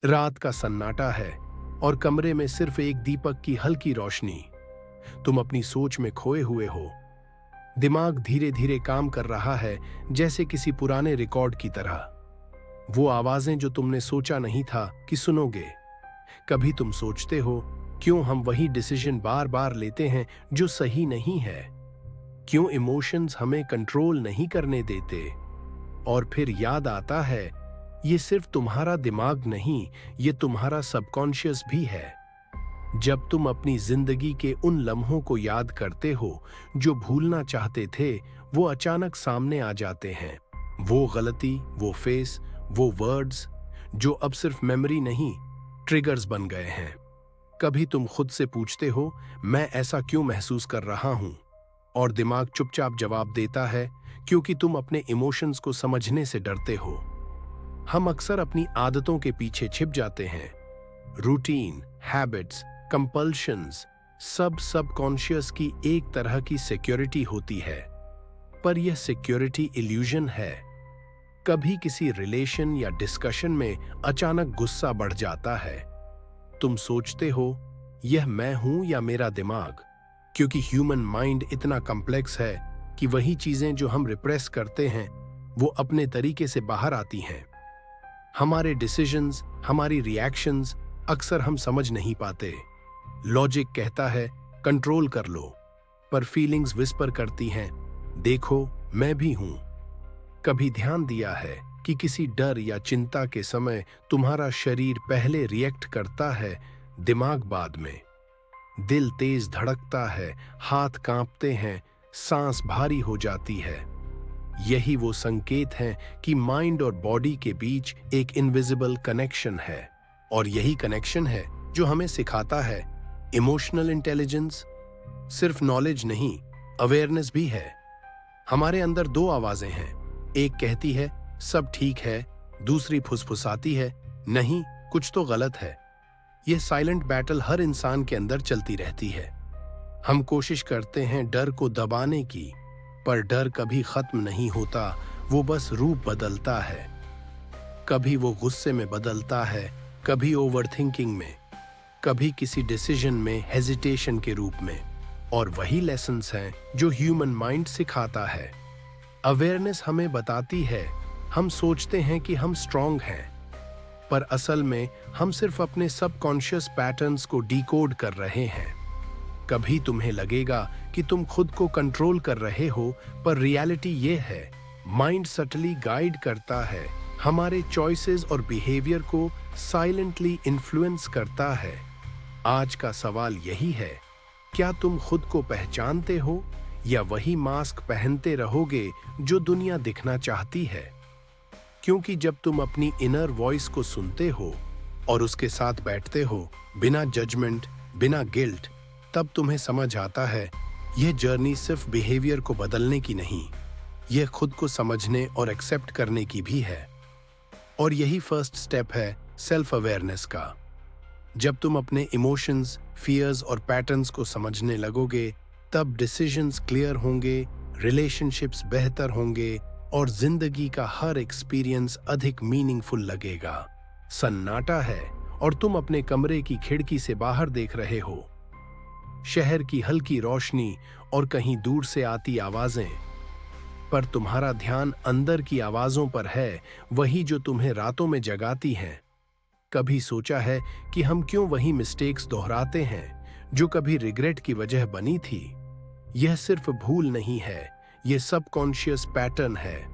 रात का सन्नाटा है और कमरे में सिर्फ एक दीपक की हल्की रोशनी। तुम अपनी सोच में खोए हुए हो। दिमाग धीरे धीरे काम कर रहा है, जैसे किसी पुराने रिकॉर्ड की तरह। वो आवाजें जो तुमने सोचा नहीं था कि सुनोगे। कभी तुम सोचते हो, क्यों हम वही डिसीजन बार बार लेते हैं जो सही नहीं है? क्यों इमोशंस हमें कंट्रोल नहीं करने देते? और फिर याद आता है, ये सिर्फ तुम्हारा दिमाग नहीं, ये तुम्हारा सबकॉन्शियस भी है। जब तुम अपनी जिंदगी के उन लम्हों को याद करते हो जो भूलना चाहते थे, वो अचानक सामने आ जाते हैं। वो गलती, वो फेस, वो वर्ड्स जो अब सिर्फ मेमोरी नहीं, ट्रिगर्स बन गए हैं। कभी तुम खुद से पूछते हो, मैं ऐसा क्यों महसूस कर रहा हूं? और दिमाग चुपचाप जवाब देता है, क्योंकि तुम अपने इमोशंस को समझने से डरते हो। हम अक्सर अपनी आदतों के पीछे छिप जाते हैं। रूटीन, हैबिट्स, कंपल्शंस, सब सबकॉन्शियस की एक तरह की सिक्योरिटी होती है। पर यह सिक्योरिटी इल्यूजन है। कभी किसी रिलेशन या डिस्कशन में अचानक गुस्सा बढ़ जाता है। तुम सोचते हो, यह मैं हूं या मेरा दिमाग? क्योंकि ह्यूमन माइंड इतना कॉम्प्लेक्स है कि वही चीजें जो हम रिप्रेस करते हैं, वो अपने तरीके से बाहर आती हैं। हमारे डिसीजंस, हमारी रिएक्शंस अक्सर हम समझ नहीं पाते। लॉजिक कहता है कंट्रोल कर लो, पर फीलिंग्स विस्पर करती हैं, देखो मैं भी हूं। कभी ध्यान दिया है कि किसी डर या चिंता के समय तुम्हारा शरीर पहले रिएक्ट करता है, दिमाग बाद में। दिल तेज धड़कता है, हाथ कांपते हैं, सांस भारी हो जाती है। यही वो संकेत हैं कि माइंड और बॉडी के बीच एक इनविजिबल कनेक्शन है। और यही कनेक्शन है जो हमें सिखाता है इमोशनल इंटेलिजेंस। सिर्फ नॉलेज नहीं, अवेयरनेस भी है। हमारे अंदर दो आवाजें हैं, एक कहती है सब ठीक है, दूसरी फुसफुसाती है नहीं, कुछ तो गलत है। यह साइलेंट बैटल हर इंसान के अंदर चलती रहती है। हम कोशिश करते हैं डर को दबाने की, पर डर कभी खत्म नहीं होता, वो बस रूप बदलता है। कभी वो गुस्से में बदलता है, कभी ओवरथिंकिंग में, कभी किसी डिसीजन में हेजिटेशन के रूप में। और वही लेसन्स हैं जो ह्यूमन माइंड सिखाता है। अवेयरनेस हमें बताती है, हम सोचते हैं कि हम स्ट्रांग हैं, पर असल में हम सिर्फ अपने सबकॉन्शियस पैटर्न्स को डिकोड कर रहे हैं। कभी तुम्हें लगेगा कि तुम खुद को कंट्रोल कर रहे हो, पर रियलिटी ये है, माइंड सटली गाइड करता है, हमारे चॉइसेस और बिहेवियर को साइलेंटली इन्फ्लुएंस करता है। आज का सवाल यही है, क्या तुम खुद को पहचानते हो या वही मास्क पहनते रहोगे जो दुनिया दिखना चाहती है? क्योंकि जब तुम अपनी इनर वॉइस को सुनते हो और उसके साथ बैठते हो, बिना जजमेंट, बिना गिल्ट, तब तुम्हें समझ आता है, यह जर्नी सिर्फ बिहेवियर को बदलने की नहीं, यह खुद को समझने और एक्सेप्ट करने की भी है। और यही फर्स्ट स्टेप है सेल्फ अवेयरनेस का। जब तुम अपने इमोशंस, फियर्स और पैटर्न्स को समझने लगोगे, तब डिसीजंस क्लियर होंगे, रिलेशनशिप्स बेहतर होंगे और जिंदगी का हर एक्सपीरियंस अधिक मीनिंगफुल लगेगा। सन्नाटा है और तुम अपने कमरे की खिड़की से बाहर देख रहे हो। शहर की हल्की रोशनी और कहीं दूर से आती आवाजें, पर तुम्हारा ध्यान अंदर की आवाजों पर है, वही जो तुम्हें रातों में जगाती हैं। कभी सोचा है कि हम क्यों वही मिस्टेक्स दोहराते हैं जो कभी रिग्रेट की वजह बनी थी? यह सिर्फ भूल नहीं है, यह सबकॉन्शियस पैटर्न है।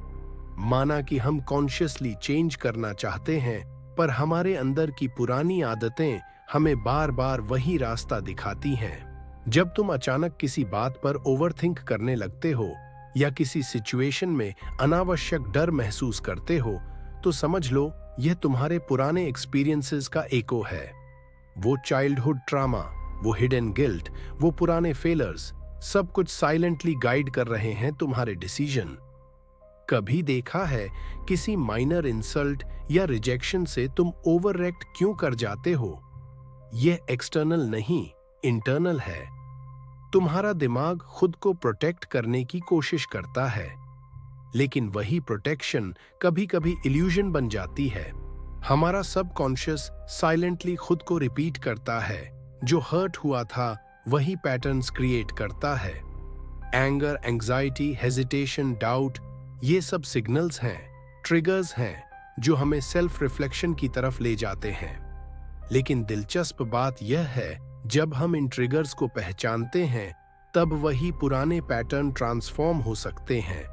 माना कि हम कॉन्शियसली चेंज करना चाहते हैं, पर हमारे अंदर की पुरानी आदतें हमें बार बार वही रास्ता दिखाती हैं। जब तुम अचानक किसी बात पर ओवरथिंक करने लगते हो या किसी सिचुएशन में अनावश्यक डर महसूस करते हो, तो समझ लो यह तुम्हारे पुराने एक्सपीरियंसेस का एको है। वो चाइल्डहुड ट्रॉमा, वो हिडन गिल्ट, वो पुराने फेलर्स, सब कुछ साइलेंटली गाइड कर रहे हैं तुम्हारे डिसीजन। कभी देखा है किसी माइनर इंसल्ट या रिजेक्शन से तुम ओवर रिएक्ट क्यों कर जाते हो? यह एक्सटर्नल नहीं, इंटरनल है। तुम्हारा दिमाग खुद को प्रोटेक्ट करने की कोशिश करता है, लेकिन वही प्रोटेक्शन कभी कभी इल्यूजन बन जाती है। हमारा सबकॉन्शियस साइलेंटली खुद को रिपीट करता है, जो हर्ट हुआ था वही पैटर्न्स क्रिएट करता है। एंगर, एंग्जाइटी, हेजिटेशन, डाउट, ये सब सिग्नल्स हैं, ट्रिगर्स हैं जो हमें सेल्फ रिफ्लेक्शन की तरफ ले जाते हैं। लेकिन दिलचस्प बात यह है, जब हम इन ट्रिगर्स को पहचानते हैं तब वही पुराने पैटर्न ट्रांसफॉर्म हो सकते हैं।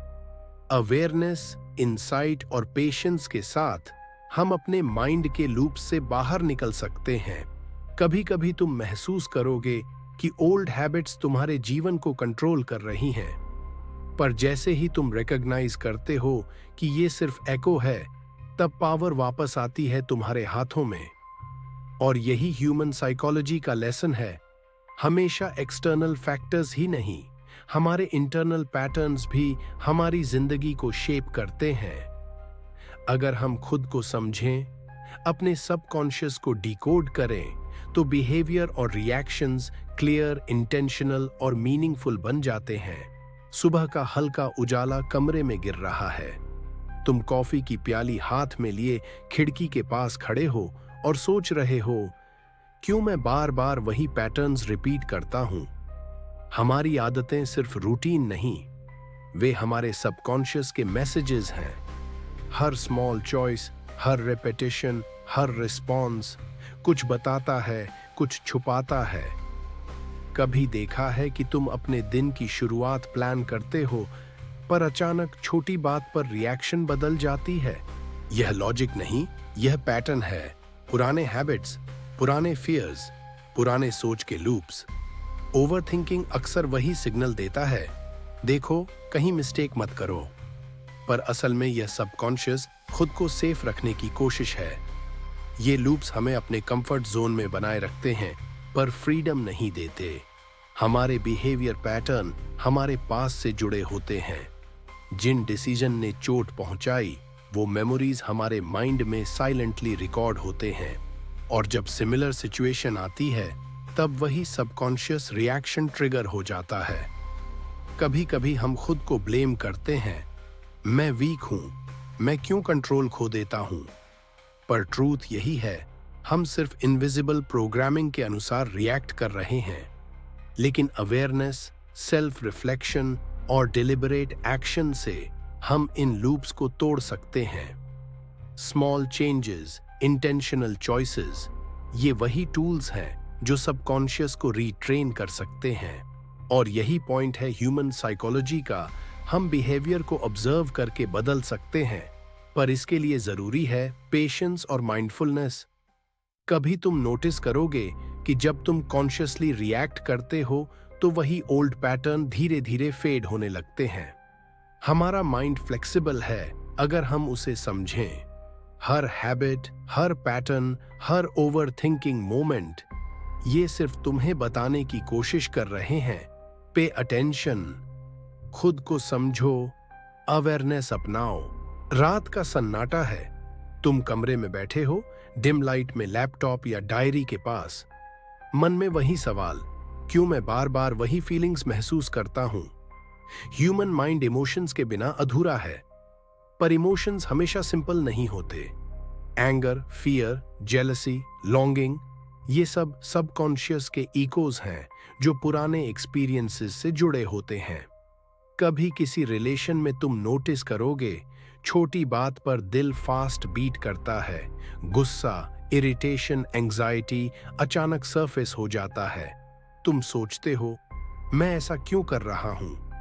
अवेयरनेस, इंसाइट और पेशेंस के साथ हम अपने माइंड के लूप से बाहर निकल सकते हैं। कभी कभी तुम महसूस करोगे कि ओल्ड हैबिट्स तुम्हारे जीवन को कंट्रोल कर रही हैं, पर जैसे ही तुम रिकॉग्नाइज करते हो कि ये सिर्फ एको है, तब पावर वापस आती है तुम्हारे हाथों में। और यही ह्यूमन साइकोलॉजी का लेसन है। हमेशा एक्सटर्नल फैक्टर्स ही नहीं, हमारे इंटरनल पैटर्न्स भी हमारी जिंदगी को शेप करते हैं। अगर हम खुद को समझें, अपने सबकॉन्शियस को डिकोड करें, तो बिहेवियर और रिएक्शंस क्लियर, इंटेंशनल और मीनिंगफुल बन जाते हैं। सुबह का हल्का उजाला कमरे में गिर रहा है। तुम कॉफी की प्याली हाथ में लिए खिड़की के पास खड़े हो और सोच रहे हो, क्यों मैं बार बार वही पैटर्न्स रिपीट करता हूं? हमारी आदतें सिर्फ रूटीन नहीं, वे हमारे सबकॉन्शियस के मैसेजेस हैं। हर स्मॉल चॉइस, हर रेपिटेशन, हर रिस्पॉन्स कुछ बताता है, कुछ छुपाता है। कभी देखा है कि तुम अपने दिन की शुरुआत प्लान करते हो, पर अचानक छोटी बात पर रिएक्शन बदल जाती है? यह लॉजिक नहीं, यह पैटर्न है। पुराने हैबिट्स, पुराने फियर्स, पुराने सोच के लूप्स। ओवरथिंकिंग अक्सर वही सिग्नल देता है, देखो कहीं मिस्टेक मत करो। पर असल में यह सबकॉन्शियस खुद को सेफ रखने की कोशिश है। ये लूप्स हमें अपने कंफर्ट जोन में बनाए रखते हैं, पर फ्रीडम नहीं देते। हमारे बिहेवियर पैटर्न हमारे पास से जुड़े होते हैं। जिन डिसीजन ने चोट पहुंचाई, वो मेमोरीज हमारे माइंड में साइलेंटली रिकॉर्ड होते हैं। और जब सिमिलर सिचुएशन आती है, तब वही सबकॉन्शियस रिएक्शन ट्रिगर हो जाता है। कभी कभी हम खुद को ब्लेम करते हैं, मैं वीक हूं, मैं क्यों कंट्रोल खो देता हूं? पर ट्रूथ यही है, हम सिर्फ इनविजिबल प्रोग्रामिंग के अनुसार रिएक्ट कर रहे हैं। लेकिन अवेयरनेस, सेल्फ रिफ्लेक्शन और डिलिबरेट एक्शन से हम इन लूप्स को तोड़ सकते हैं। स्मॉल चेंजेस, इंटेंशनल चॉइसेस, ये वही टूल्स हैं जो सबकॉन्शियस को रीट्रेन कर सकते हैं। और यही पॉइंट है ह्यूमन साइकोलॉजी का, हम बिहेवियर को ऑब्जर्व करके बदल सकते हैं, पर इसके लिए जरूरी है पेशेंस और माइंडफुलनेस। कभी तुम नोटिस करोगे कि जब तुम कॉन्शियसली रिएक्ट करते हो, तो वही ओल्ड पैटर्न धीरे धीरे फेड होने लगते हैं। हमारा माइंड फ्लेक्सिबल है अगर हम उसे समझें। हर हैबिट, हर पैटर्न, हर ओवर थिंकिंग मोमेंट, ये सिर्फ तुम्हें बताने की कोशिश कर रहे हैं, पे अटेंशन, खुद को समझो, अवेयरनेस अपनाओ। रात का सन्नाटा है, तुम कमरे में बैठे हो, डिम लाइट में लैपटॉप या डायरी के पास। मन में वही सवाल, क्यों मैं बार बार वही फीलिंग्स महसूस करता हूं? ह्यूमन माइंड इमोशंस के बिना अधूरा है, पर इमोशंस हमेशा सिंपल नहीं होते। एंगर, फियर, जेलसी, लॉन्गिंग, ये सब सबकॉन्शियस के इकोज हैं जो पुराने एक्सपीरियंसेस से जुड़े होते हैं। कभी किसी रिलेशन में तुम नोटिस करोगे, छोटी बात पर दिल फास्ट बीट करता है, गुस्सा, इरिटेशन, एंग्जाइटी अचानक सरफेस हो जाता है। तुम सोचते हो, मैं ऐसा क्यों कर रहा हूं?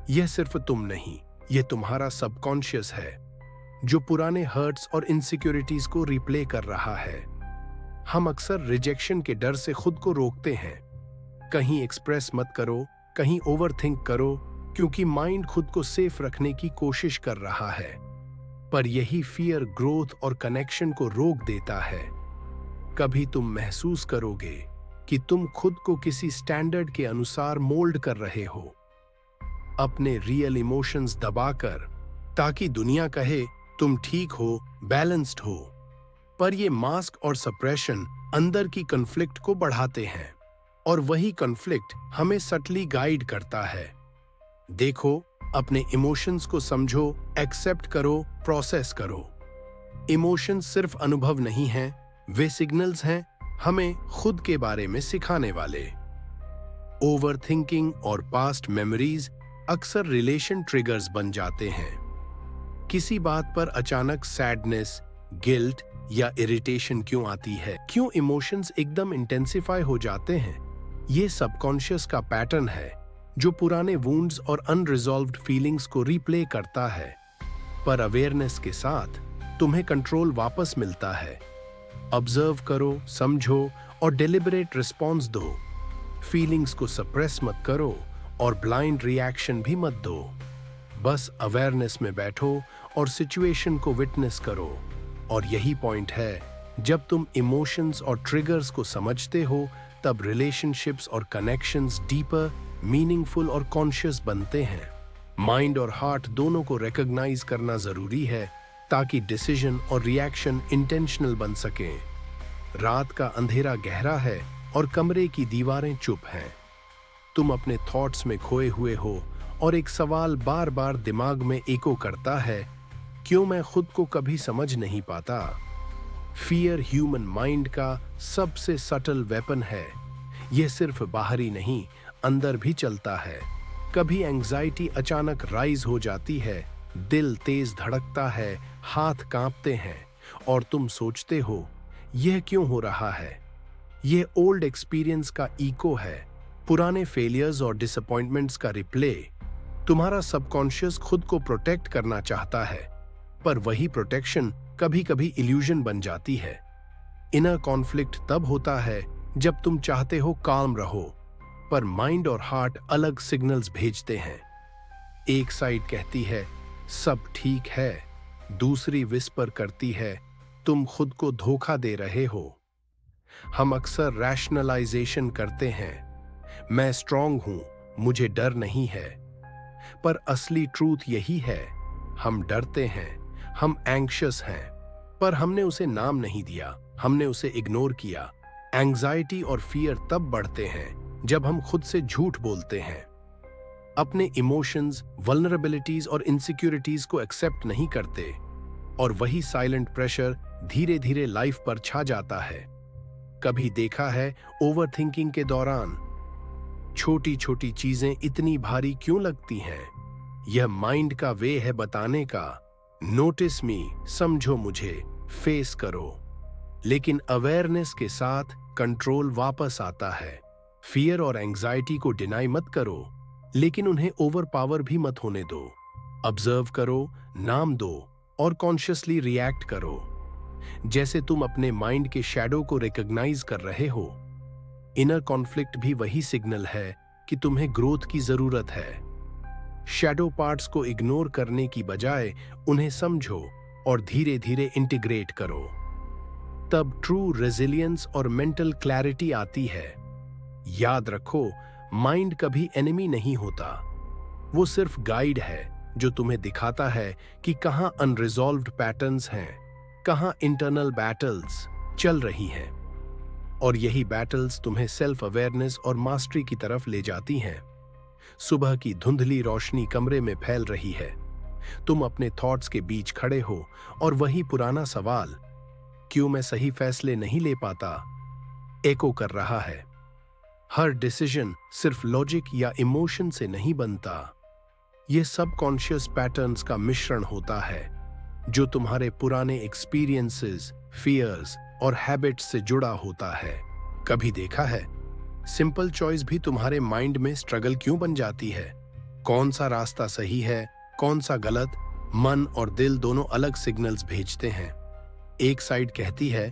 यह सिर्फ तुम नहीं, यह तुम्हारा सबकॉन्शियस है जो पुराने हर्ट्स और इनसिक्योरिटीज को रिप्ले कर रहा है। हम अक्सर रिजेक्शन के डर से खुद को रोकते हैं, कहीं एक्सप्रेस मत करो, कहीं ओवरथिंक करो, क्योंकि माइंड खुद को सेफ रखने की कोशिश कर रहा है। पर यही फियर ग्रोथ और कनेक्शन को रोक देता है। कभी तुम महसूस करोगे कि तुम खुद को किसी स्टैंडर्ड के अनुसार मोल्ड कर रहे हो, अपने रियल इमोशंस दबाकर, ताकि दुनिया कहे तुम ठीक हो, बैलेंस्ड हो। पर ये मास्क और सप्रेशन अंदर की कॉन्फ्लिक्ट को बढ़ाते हैं, और वही कॉन्फ्लिक्ट हमें सटली गाइड करता है। देखो, अपने इमोशंस को समझो, एक्सेप्ट करो, प्रोसेस करो। इमोशंस सिर्फ अनुभव नहीं हैं, वे सिग्नल्स हैं हमें खुद के बारे में सिखाने वाले। ओवर थिंकिंग और पास्ट मेमोरीज अक्सर रिलेशन ट्रिगर्स बन जाते हैं। किसी बात पर अचानक सैडनेस, गिल्ट या इरिटेशन क्यों आती है? क्यों इमोशंस एकदम इंटेंसिफाई हो जाते हैं? ये सबकॉन्शियस का पैटर्न है जो पुराने वुंड्स और अनरिजॉल्व्ड फीलिंग्स को रिप्ले करता है। पर अवेयरनेस के साथ तुम्हें कंट्रोल वापस मिलता है। ऑब्जर्व करो, समझो और डेलिबरेट रिस्पॉन्स दो। फीलिंग्स को सप्रेस मत करो और ब्लाइंड रिएक्शन भी मत दो। बस अवेयरनेस में बैठो और सिचुएशन को विटनेस करो। और यही पॉइंट है, जब तुम इमोशंस और ट्रिगर्स को समझते हो तब रिलेशनशिप्स और कनेक्शंस डीपर, मीनिंगफुल और कॉन्शियस बनते हैं। माइंड और हार्ट दोनों को रिकॉग्नाइज करना जरूरी है ताकि डिसीजन और रिएक्शन इंटेंशनल बन सकें। रात का अंधेरा गहरा है और कमरे की दीवारें चुप हैं। तुम अपने थॉट्स में खोए हुए हो और एक सवाल बार बार दिमाग में एको करता है, क्यों मैं खुद को कभी समझ नहीं पाता? फियर ह्यूमन माइंड का सबसे सटल वेपन है। यह सिर्फ बाहरी नहीं, अंदर भी चलता है। कभी एंग्जाइटी अचानक राइज हो जाती है, दिल तेज धड़कता है, हाथ कांपते हैं और तुम सोचते हो यह क्यों हो रहा है? यह ओल्ड एक्सपीरियंस का इको है, पुराने फेलियर्स और डिसअपॉइंटमेंट्स का रिप्ले। तुम्हारा सबकॉन्शियस खुद को प्रोटेक्ट करना चाहता है, पर वही प्रोटेक्शन कभी कभी इल्यूजन बन जाती है। इनर कॉन्फ्लिक्ट तब होता है जब तुम चाहते हो काम रहो, पर माइंड और हार्ट अलग सिग्नल्स भेजते हैं। एक साइड कहती है सब ठीक है, दूसरी विस्पर करती है तुम खुद को धोखा दे रहे हो। हम अक्सर रैशनलाइजेशन करते हैं, मैं स्ट्रांग हूं, मुझे डर नहीं है। पर असली ट्रूथ यही है, हम डरते हैं, हम एंग्शियस हैं, पर हमने उसे नाम नहीं दिया, हमने उसे इग्नोर किया। एंग्जाइटी और फियर तब बढ़ते हैं जब हम खुद से झूठ बोलते हैं, अपने इमोशंस, वल्नरेबिलिटीज और इनसिक्योरिटीज को एक्सेप्ट नहीं करते, और वही साइलेंट प्रेशर धीरे धीरे लाइफ पर छा जाता है। कभी देखा है ओवरथिंकिंग के दौरान छोटी छोटी चीजें इतनी भारी क्यों लगती हैं? यह माइंड का वे है बताने का, नोटिस मी, समझो मुझे, फेस करो। लेकिन अवेयरनेस के साथ कंट्रोल वापस आता है। फियर और एंग्जाइटी को डिनाई मत करो, लेकिन उन्हें ओवरपावर भी मत होने दो। ऑब्जर्व करो, नाम दो और कॉन्शियसली रिएक्ट करो, जैसे तुम अपने माइंड के शैडो को रिकॉग्नाइज कर रहे हो। इनर कॉन्फ्लिक्ट भी वही सिग्नल है कि तुम्हें ग्रोथ की जरूरत है। शैडो पार्ट्स को इग्नोर करने की बजाय उन्हें समझो और धीरे धीरे इंटीग्रेट करो। तब ट्रू रेजिलियंस और मेंटल क्लैरिटी आती है। याद रखो, माइंड कभी एनिमी नहीं होता, वो सिर्फ गाइड है जो तुम्हें दिखाता है कि कहां अनरिजॉल्व्ड पैटर्न्स हैं, कहां इंटरनल बैटल्स चल रही हैं। और यही बैटल्स तुम्हें सेल्फ अवेयरनेस और मास्टरी की तरफ ले जाती हैं। सुबह की धुंधली रोशनी कमरे में फैल रही है, तुम अपने थॉट्स के बीच खड़े हो और वही पुराना सवाल, क्यों मैं सही फैसले नहीं ले पाता, एको कर रहा है। हर डिसीजन सिर्फ लॉजिक या इमोशन से नहीं बनता, ये सबकॉन्शियस पैटर्न्स का मिश्रण होता है जो तुम्हारे पुराने एक्सपीरियंसेस, फियर्स और हैबिट्स से जुड़ा होता है। कभी देखा है सिंपल चॉइस भी तुम्हारे माइंड में स्ट्रगल क्यों बन जाती है? कौन सा रास्ता सही है, कौन सा गलत? मन और दिल दोनों अलग सिग्नल्स भेजते हैं। एक साइड कहती है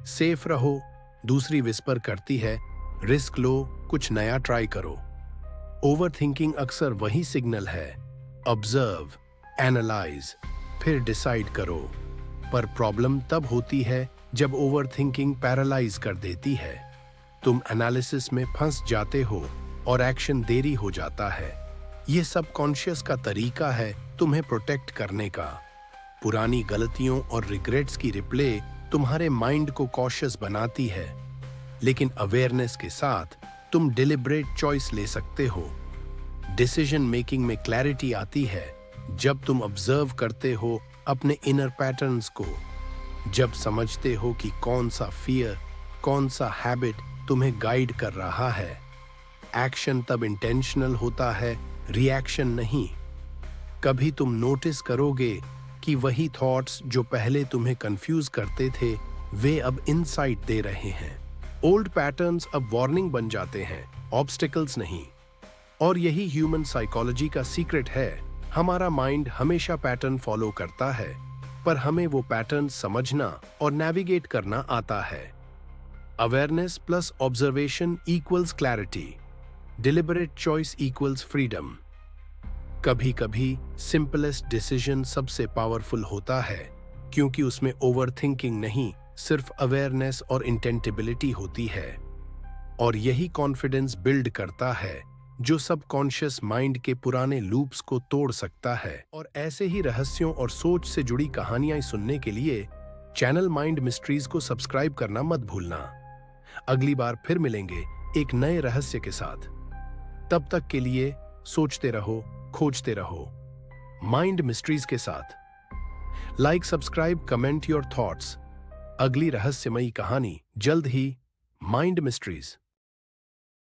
सेफ रहो, दूसरी विस्पर करती है रिस्क लो, कुछ नया ट्राई करो। ओवरथिंकिंग अक्सर वही सिग्नल है, ऑब्जर्व, एनालाइज, फिर डिसाइड करो। पर प्रॉब्लम तब होती है जब ओवरथिंकिंग पैरालाइज कर देती है। तुम एनालिसिस में फंस जाते हो और एक्शन देरी हो जाता है। यह सबकॉन्शियस का तरीका है तुम्हें प्रोटेक्ट करने का। पुरानी गलतियों और रिग्रेट्स की रिप्ले तुम्हारे माइंड को कॉशियस बनाती है, लेकिन अवेयरनेस के साथ तुम डिलिब्रेट चॉइस ले सकते हो। डिसीजन मेकिंग में क्लैरिटी आती है जब तुम ऑब्जर्व करते हो अपने इनर पैटर्न्स को, जब समझते हो कि कौन सा फियर, कौन सा हैबिट तुम्हें गाइड कर रहा है। एक्शन तब इंटेंशनल होता है, रिएक्शन नहीं। कभी तुम नोटिस करोगे कि वही थॉट्स जो पहले तुम्हें कंफ्यूज करते थे, वे अब इनसाइट दे रहे हैं। ओल्ड पैटर्न्स अब वार्निंग बन जाते हैं, ऑब्स्टिकल्स नहीं। और यही ह्यूमन साइकोलॉजी का सीक्रेट है। हमारा माइंड हमेशा पैटर्न फॉलो करता है, पर हमें वो पैटर्न समझना और नेविगेट करना आता है। Awareness plus observation equals clarity, deliberate choice equals freedom. कभी कभी सिंपलेस्ट डिसीजन सबसे पावरफुल होता है, क्योंकि उसमें ओवरथिंकिंग नहीं, सिर्फ अवेयरनेस और इंटेंटिबिलिटी होती है। और यही कॉन्फिडेंस बिल्ड करता है जो सबकॉन्शियस माइंड के पुराने लूप्स को तोड़ सकता है। और ऐसे ही रहस्यों और सोच से जुड़ी कहानियां सुनने के लिए चैनल माइंड मिस्ट्रीज को सब्सक्राइब करना मत भूलना। अगली बार फिर मिलेंगे एक नए रहस्य के साथ। तब तक के लिए सोचते रहो, खोजते रहो, माइंड मिस्ट्रीज के साथ। Like, subscribe, comment your thoughts. अगली रहस्यमयी कहानी जल्द ही। Mind mysteries.